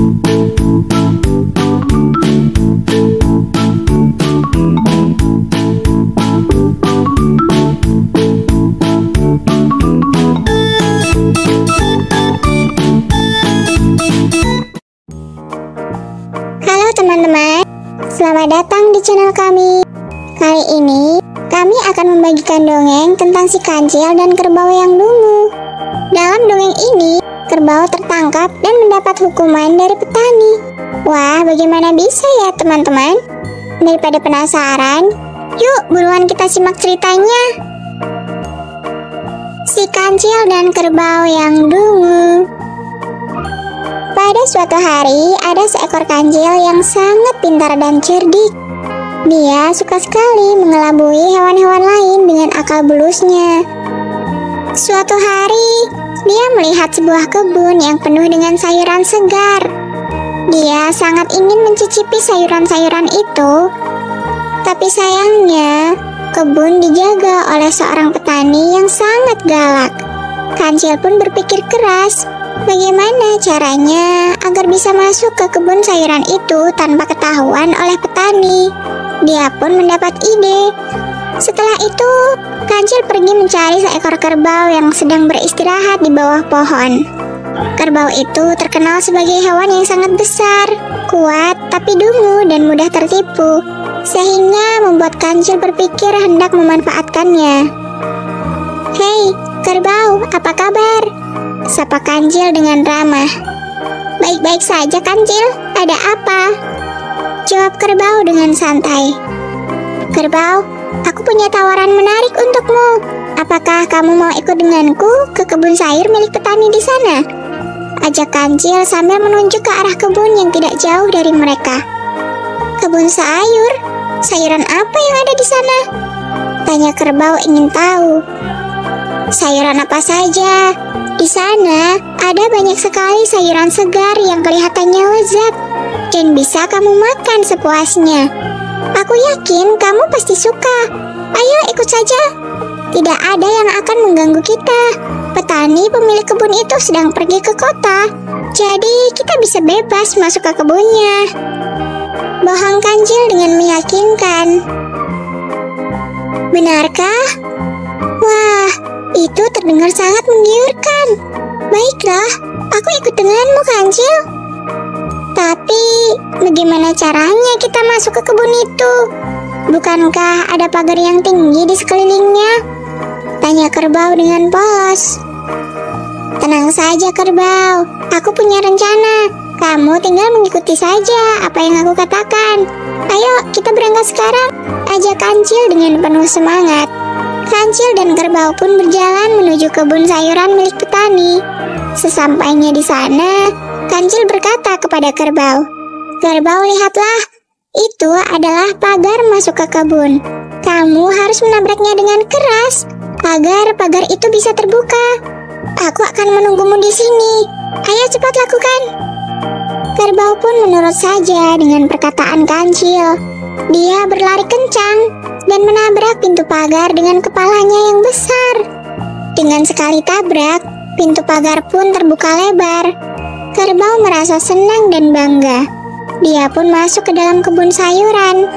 Halo teman-teman, selamat datang di channel kami. Kali ini, kami akan membagikan dongeng tentang si kancil dan kerbau yang dungu. Dalam dongeng ini, kerbau tertangkap dan mendapat hukuman dari petani. Wah, bagaimana bisa ya teman-teman? Daripada penasaran, yuk buruan kita simak ceritanya. Si kancil dan kerbau yang dungu. Pada suatu hari, ada seekor kancil yang sangat pintar dan cerdik. Dia suka sekali mengelabui hewan-hewan lain dengan akal bulusnya. Suatu hari, dia melihat sebuah kebun yang penuh dengan sayuran segar. Dia sangat ingin mencicipi sayuran-sayuran itu, tapi sayangnya, kebun dijaga oleh seorang petani yang sangat galak. Kancil pun berpikir keras, bagaimana caranya agar bisa masuk ke kebun sayuran itu tanpa ketahuan oleh petani. Dia pun mendapat ide. Setelah itu, Kancil pergi mencari seekor kerbau yang sedang beristirahat di bawah pohon. Kerbau itu terkenal sebagai hewan yang sangat besar, kuat, tapi dungu dan mudah tertipu, sehingga membuat Kancil berpikir hendak memanfaatkannya. "Hei, kerbau, apa kabar?" sapa Kancil dengan ramah. "Baik-baik saja, Kancil. Ada apa?" jawab kerbau dengan santai. "Kerbau, aku punya tawaran menarik untukmu. Apakah kamu mau ikut denganku ke kebun sayur milik petani di sana?" ajak Kancil sambil menunjuk ke arah kebun yang tidak jauh dari mereka. "Kebun sayur? Sayuran apa yang ada di sana?" tanya kerbau ingin tahu. "Sayuran apa saja. Di sana ada banyak sekali sayuran segar yang kelihatannya lezat dan bisa kamu makan sepuasnya. Aku yakin kamu pasti suka. Ayo ikut saja. Tidak ada yang akan mengganggu kita. Petani pemilik kebun itu sedang pergi ke kota, jadi kita bisa bebas masuk ke kebunnya." Bohong Kancil dengan meyakinkan. "Benarkah? Wah, itu terdengar sangat menggiurkan. Baiklah, aku ikut denganmu, Kancil. Tapi, bagaimana caranya kita masuk ke kebun itu? Bukankah ada pagar yang tinggi di sekelilingnya?" tanya kerbau dengan polos. "Tenang saja, kerbau. Aku punya rencana. Kamu tinggal mengikuti saja apa yang aku katakan. Ayo, kita berangkat sekarang," ajak Kancil dengan penuh semangat. Kancil dan kerbau pun berjalan menuju kebun sayuran milik petani. Sesampainya di sana, Kancil berkata kepada kerbau, "Kerbau, lihatlah. Itu adalah pagar masuk ke kebun. Kamu harus menabraknya dengan keras agar pagar itu bisa terbuka. Aku akan menunggumu di sini. Ayo cepat lakukan." Kerbau pun menurut saja dengan perkataan Kancil. Dia berlari kencang dan menabrak pintu pagar dengan kepalanya yang besar. Dengan sekali tabrak, pintu pagar pun terbuka lebar. Kerbau merasa senang dan bangga. Dia pun masuk ke dalam kebun sayuran.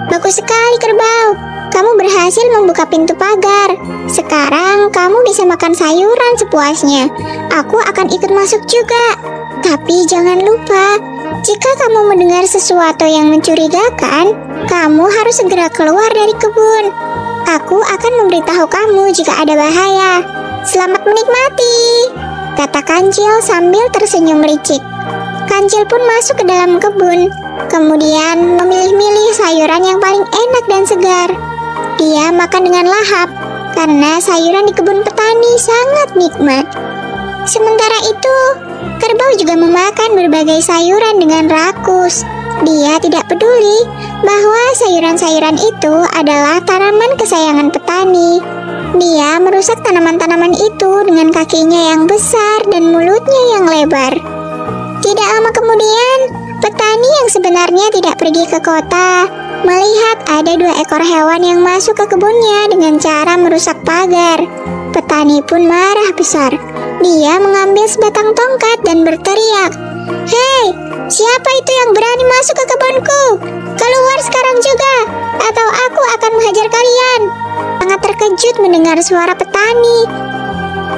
"Bagus sekali, kerbau. Kamu berhasil membuka pintu pagar. Sekarang kamu bisa makan sayuran sepuasnya. Aku akan ikut masuk juga. Tapi jangan lupa, jika kamu mendengar sesuatu yang mencurigakan, kamu harus segera keluar dari kebun. Aku akan memberitahu kamu jika ada bahaya. Selamat menikmati," kata Kancil sambil tersenyum licik. Kancil pun masuk ke dalam kebun, kemudian memilih-milih sayuran yang paling enak dan segar. Dia makan dengan lahap, karena sayuran di kebun petani sangat nikmat. Sementara itu, kerbau juga memakan berbagai sayuran dengan rakus. Dia tidak peduli bahwa sayuran-sayuran itu adalah tanaman kesayangan petani. Dia merusak tanaman-tanaman itu dengan kakinya yang besar dan mulutnya yang lebar. Tidak lama kemudian, petani yang sebenarnya tidak pergi ke kota melihat ada 2 ekor hewan yang masuk ke kebunnya dengan cara merusak pagar. Petani pun marah besar. Dia mengambil sebatang tongkat dan berteriak, "Hei, Siapa itu yang berani masuk ke kebunku? Keluar sekarang juga, atau aku akan menghajar kalian. Sangat terkejut mendengar suara petani.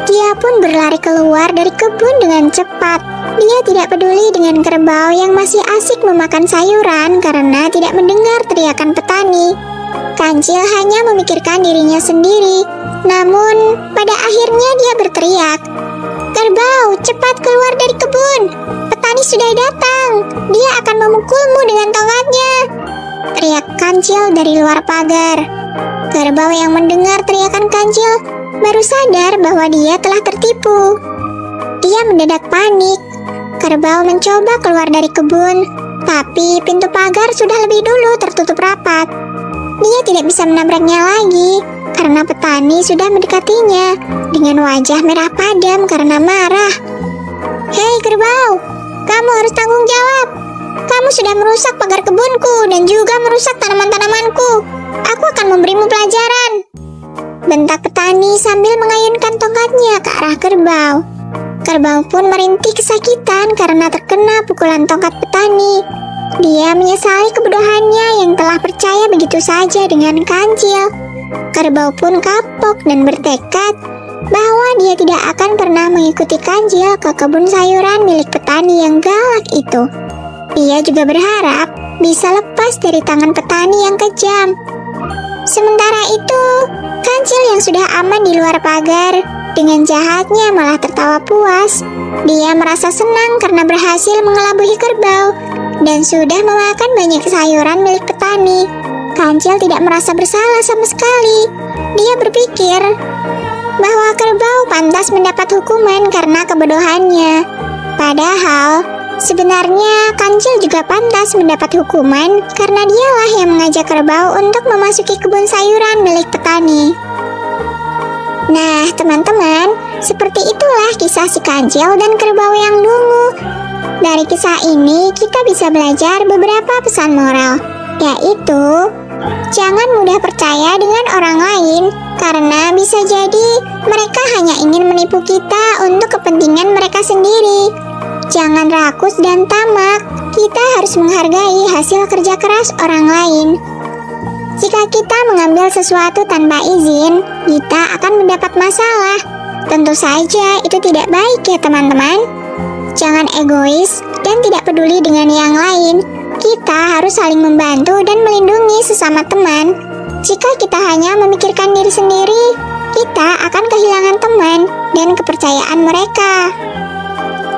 Dia pun berlari keluar dari kebun dengan cepat. Dia tidak peduli dengan kerbau yang masih asik memakan sayuran karena tidak mendengar teriakan petani. Kancil hanya memikirkan dirinya sendiri. Namun, pada akhirnya dia berteriak, "Kerbau, cepat keluar dari kebun! Petani sudah datang! Dia akan memukulmu dengan tongkatnya!" Teriak Kancil dari luar pagar. Kerbau yang mendengar teriakan Kancil baru sadar bahwa dia telah tertipu. Dia mendadak panik. Kerbau mencoba keluar dari kebun, tapi pintu pagar sudah lebih dulu tertutup rapat. Dia tidak bisa menabraknya lagi karena petani sudah mendekatinya dengan wajah merah padam karena marah. "Hei kerbau, kamu harus tanggung jawab. Kamu sudah merusak pagar kebunku dan juga merusak tanaman-tanamanku. Aku akan memberimu pelajaran," bentak petani sambil mengayunkan tongkatnya ke arah kerbau. Kerbau pun merintih kesakitan karena terkena pukulan tongkat petani. Dia menyesali kebodohannya yang telah percaya begitu saja dengan Kancil. Kerbau pun kapok dan bertekad bahwa dia tidak akan pernah mengikuti Kancil ke kebun sayuran milik petani yang galak itu. Dia juga berharap bisa lepas dari tangan petani yang kejam. Sementara itu, Kancil yang sudah aman di luar pagar dengan jahatnya malah tertawa puas. Dia merasa senang karena berhasil mengelabui kerbau dan sudah memakan banyak sayuran milik petani. Kancil tidak merasa bersalah sama sekali. Dia berpikir bahwa kerbau pantas mendapat hukuman karena kebodohannya. Padahal, sebenarnya Kancil juga pantas mendapat hukuman karena dialah yang mengajak kerbau untuk memasuki kebun sayuran milik petani. Nah, teman-teman, seperti itulah kisah si Kancil dan kerbau yang dungu. Dari kisah ini, kita bisa belajar beberapa pesan moral, yaitu jangan mudah percaya dengan orang lain, karena bisa jadi mereka hanya ingin menipu kita untuk kepentingan mereka sendiri. Jangan rakus dan tamak, kita harus menghargai hasil kerja keras orang lain. Jika kita mengambil sesuatu tanpa izin, kita akan mendapat masalah. Tentu saja itu tidak baik ya teman-teman. Jangan egois dan tidak peduli dengan yang lain. Kita harus saling membantu dan melindungi sesama teman. Jika kita hanya memikirkan diri sendiri, kita akan kehilangan teman dan kepercayaan mereka.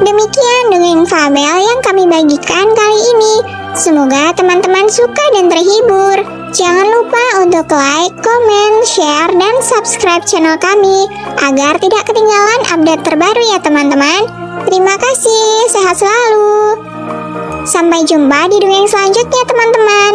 Demikian dongeng fabel yang kami bagikan kali ini. Semoga teman-teman suka dan terhibur. Jangan lupa untuk like, komen, share, dan subscribe channel kami agar tidak ketinggalan update terbaru ya teman-teman. Terima kasih, sehat selalu. Sampai jumpa di dongeng selanjutnya teman-teman.